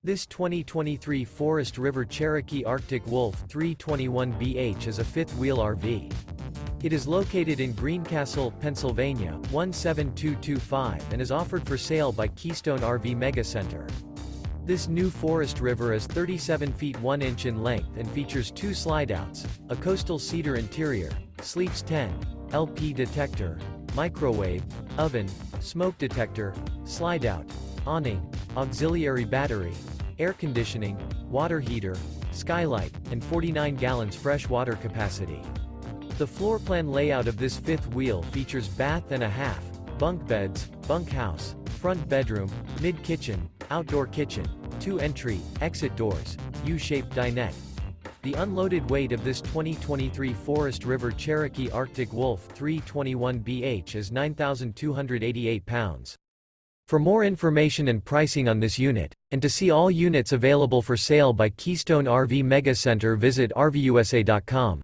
This 2023 Forest River Cherokee Arctic Wolf 321BH is a fifth-wheel RV. It is located in Greencastle, Pennsylvania, 17225 and is offered for sale by Keystone RV MEGA Center. This new Forest River is 37 feet 1 inch in length and features 2 slideouts, a coastal cedar interior, sleeps 10, LP detector, microwave, oven, smoke detector, slideout, awning, auxiliary battery, air conditioning, water heater, skylight, and 49 gallons fresh water capacity. The floor plan layout of this fifth wheel features bath and a half, bunk beds, bunkhouse, front bedroom, mid-kitchen, outdoor kitchen, 2 entry, exit doors, U-shaped dinette. The unloaded weight of this 2023 Forest River Cherokee Arctic Wolf 321BH is 9,288 pounds. For more information and pricing on this unit, and to see all units available for sale by Keystone RV MEGA Center, visit RVUSA.com.